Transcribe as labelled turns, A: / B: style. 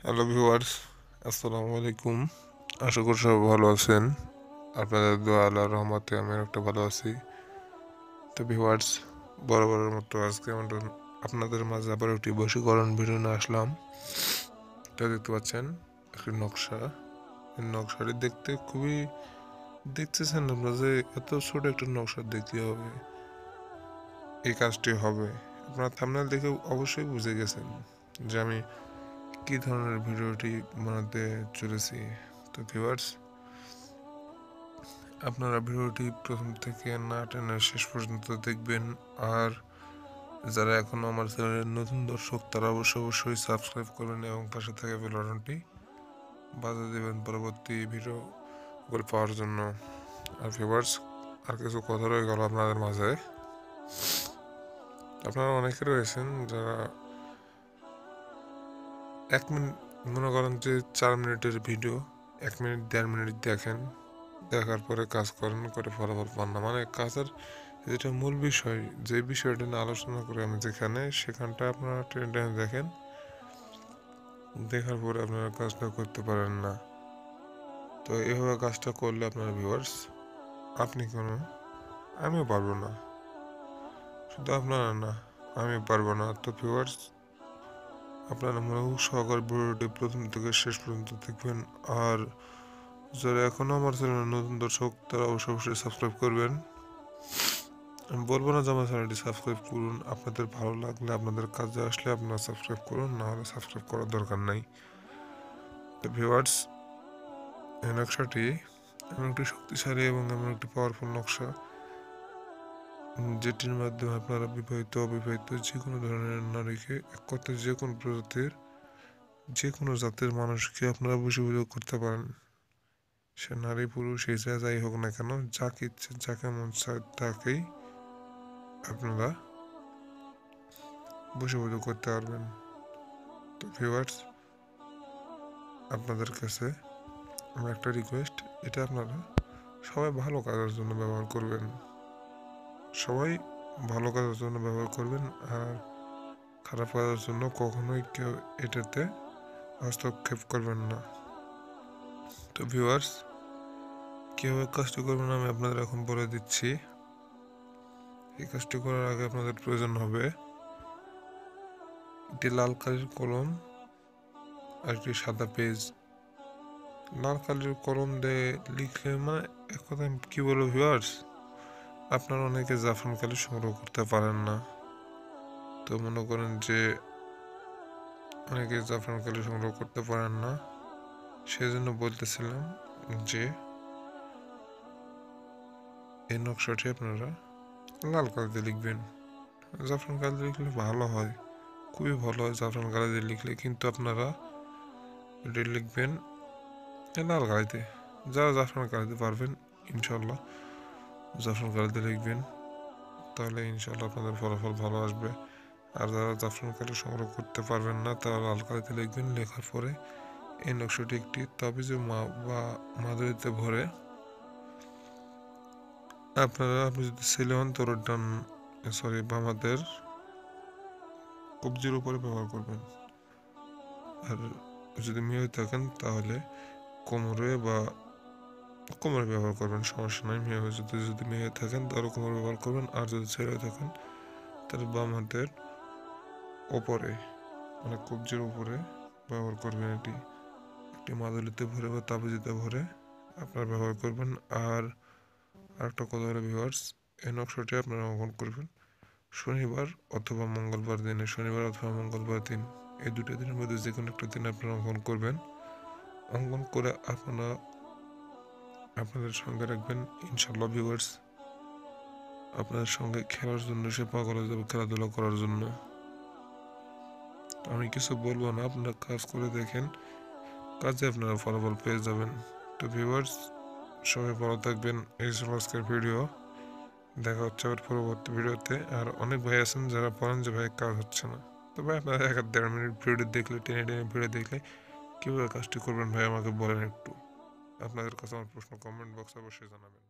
A: Hello viewers, আসসালামু আলাইকুম। আশা করি সবাই ভালো আছেন। আপনাদের দোয়া আল্লাহর রহমতে আমি একটা ভালো আছি। তো ভিউয়ার্স, বরাবরের মতো আজকে আমরা আপনাদের মাঝে আবার একটি বশীকরণ ভিডিও নিয়ে আসলাম। এটা দেখতে পাচ্ছেন একটি নকশা। এই নকশাটি দেখতে খুবই দেখতেছেন আপনারা যে এত ছোট একটা নকশা দেখতে হবে, এই কাজটি হবে। আপনারা থাম্বনেল দেখে অবশ্যই বুঝে গেছেন যে আমি কি ধরনের ভিডিওটি বানাতে চলেছি। তো ভিউয়ার্স, আপনারা ভিডিওটি প্রথম থেকে না টেনে শেষ পর্যন্ত দেখবেন। আর যারা এখনো আমার চ্যানেলের নতুন দর্শক তারা অবশ্যই সাবস্ক্রাইব করবেন এবং পাশে থাকা বেল বাটনটি বাজিয়ে দেবেন পরবর্তী ভিডিওগুলো পাওয়ার জন্য। আর ভিউয়ার্স, আর কিছু কথা রয়ে গেল আপনাদের মাঝে। আপনারা অনেকে রয়েছেন যারা 1 মিনিট, মনে করেন যে 4 মিনিটের ভিডিও 1 মিনিট 1.5 মিনিট দেখেন, দেখার পরে কাজ করেন, করে ফলাফল পান না। মানে কাজের যেটা মূল বিষয়, যে বিষয়টা নিয়ে আলোচনা করে আমি যেখানে সেখানটা আপনারা টেনে টেনে দেখেন, দেখার পরে আপনারা কাজটা করতে পারেন না। তো এইভাবে কাজটা করলে আপনার ভিউয়ার্স, আপনি কোনো, আমিও পারবো না, শুধু আপনারা না, আমি পারবো না। তো ভিউয়ার্স, আপনারা মনোযোগ সহকারে ভিডিওটি প্রথম থেকে শেষ পর্যন্ত দেখবেন। আর যারা এখনো আমার চ্যানেলে নতুন দর্শক তারা অবশ্যই সাবস্ক্রাইব করবেন। আমি বলবো না যে আমার চ্যানেলটি সাবস্ক্রাইব করুন, আপনাদের ভালো লাগলে আপনাদের কাজে আসলে আপনারা সাবস্ক্রাইব করুন, না হলে সাবস্ক্রাইব করার দরকার নাই। তো ভিউয়ার্স, এই নকশাটি এমন একটি শক্তিশালী এবং এমন একটি পাওয়ারফুল নকশা, যেটির মাধ্যমে আপনারা বিবাহিত অবিবাহিত যে কোনো ধরনের নারীকে, এক কথায় যে কোনো প্রজাতির যে কোনো জাতের মানুষকে আপনারা বশীভূত করতে পারেন। সে নারী পুরুষ এই যাই হোক না কেন, যাকে ইচ্ছে যাকে মন চায় তাকেই আপনারা বশীভূত করতে পারবেন। তো ভিউয়ার্স, আপনাদের কাছে আমার একটা রিকোয়েস্ট, এটা আপনারা সবাই ভালো কাজের জন্য ব্যবহার করবেন, সবাই ভালো কাজের জন্য ব্যবহার করবেন। আর খারাপ কাজের জন্য কখনোই কেউ এটাতে হস্তক্ষেপ করবেন না। তো ভিউয়ার্স, কীভাবে কাজটি করবেন আমি আপনাদের এখন বলে দিচ্ছি। এই কাজটি করার আগে আপনাদের প্রয়োজন হবে একটি লাল কালির কলম আর একটি সাদা পেজ। লাল কালির কলম দিয়ে লিখলে, মানে এক কথা কি বলবো ভিউয়ার্স, আপনারা অনেকে জাফরান কালি সংগ্রহ করতে পারেন না। তো মনে করেন যে অনেকে জাফরান কালি সংগ্রহ করতে পারেন না, সেজন্য বলতেছিলাম যে এই নকশাটি আপনারা লাল কালি দিয়ে লিখবেন। জাফরান কালি দিয়ে লিখলে ভালো হয়, খুবই ভালো হয় জাফরান কালি দিয়ে লিখলে, কিন্তু আপনারা এটি লিখবেন লাল কালিতে। যারা জাফরান কালিতে পারবেন ইনশাল্লাহ জাফরান কালিতে লিখবেন, তাহলে ইনশাল্লাহ আপনাদের ফলাফল ভালো আসবে। আর যারা জাফরান কালি সংগ্রহ করতে পারবেন না তারা লাল কালিতে লিখবেন। লেখার পরে এই নকশাটি একটি তাবিজে বা মাদুরিতে ভরে আপনি যদি ছেলে হন তোর ডান, বাম হাতের কবজির উপরে ব্যবহার করবেন। আর যদি মেয়ে হয়ে থাকেন তাহলে কোমরে ব্যবহার করবেন, সমস্যা নাই। যদি মেয়ে হয়ে থাকেন তাহলে কোমরে ব্যবহার করবেন। আর যদি ছেলে হয়ে থাকেন তাহলে বাম হাতের ওপরে, মানে কবজির উপরে ব্যবহার করবেন। এটি একটি মাদুলিতে ভরে বা তাবিজেতে ভরে আপনারা ব্যবহার করবেন। আর আরেকটা কথা হলো ভিউয়ার্স, এই নকশাটি আপনারা অঙ্কন করবেন শনিবার অথবা মঙ্গলবার দিনে। শনিবার অথবা মঙ্গলবার দিন, এই দুটো দিনের মধ্যে যে কোনো একটা দিন আপনারা অঙ্কন করবেন। অঙ্কন করে আপনারা আপনাদের সঙ্গে রাখবেন। ইনশাল্লাহ ভিউয়ার্স, আপনাদের সঙ্গে খেলার জন্য সে পাগল হয়ে যাবে, খেলাধুলা করার জন্য। আমি কিছু বলবো না, আপনারা কাজ করে দেখেন, কাজে আপনারা ফলাফল পেয়ে যাবেন। তো ভিউয়ার্স, সবাই ভালো থাকবেন। এই ছিল আজকের ভিডিও, দেখা হচ্ছে আবার পরবর্তী ভিডিওতে। আর অনেক ভাই আছেন যারা বলেন যে ভাই কাজ হচ্ছে না, তো ভাই আপনারা 1-1.5 মিনিট ভিডিও দেখলে, টেনে টেনে ভিডিও দেখলে কীভাবে কাজটি করবেন ভাই আমাকে বলেন একটু। আপনাদের কাছে আমার প্রশ্ন কমেন্ট বক্সে অবশ্যই জানাবেন।